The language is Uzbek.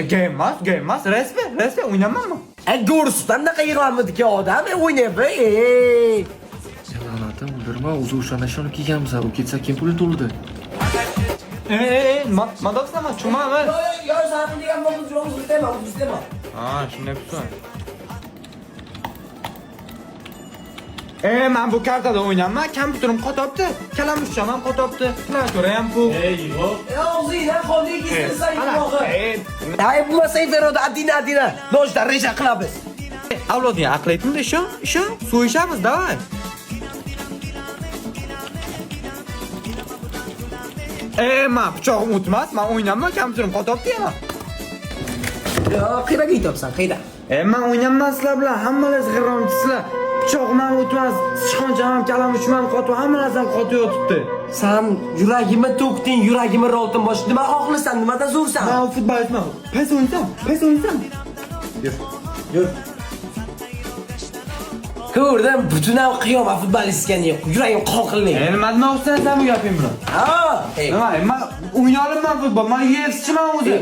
Game emas, resmi o'ynamayman. Go'rsutandaqa yig'lamidiki odam o'ynaydi. La'natim o'ldirma, o'zi o'shanda ishonib kelganmisan, u ketsa kim puli to'ldi? Madopsizmi? Tushunmayman. Yo, sen degan bo'lsa, bizdema. Ha, shunday bo'lsa. Men bu kartada o'ynayman, kompyuterim qotibdi, kalamushcham ham qotibdi, klaviatura ham bu. Og'zingdan qondiga kestirsan yog'i. Ay, bo'lmasa Feroda adina. Noshda reja qilamiz. Avloding aql aytmadi, shu, so'yishamiz, davay. Men pichog'im o'tmas, men o'ynayman, kompyuterim qotibdi yana. Yo, qiyraga yetibsan, qiyra. Men o'ynayman sizlar bilan, hammalaringiz g'irromchisizlar. Pichog'im ham o'tmas, sichqoncham ham kalamushim ham qotib, hamma narsam qotib yotibdi. Sen yuragimni to'kding, yuragimni roltin bosh. Nima xohlasan, nimada zo'rsan? Men futbolchiman. Pes o'ynasam. Yur. Ko'rdim, butunam qiyomat futbolistgan yo'q. Yuragim qoqildi. Nima demoqchisan sen bu gaping bilan? Ha, Nima? Men o'ynay olaman futbol. Men UFC'chiman o'zi.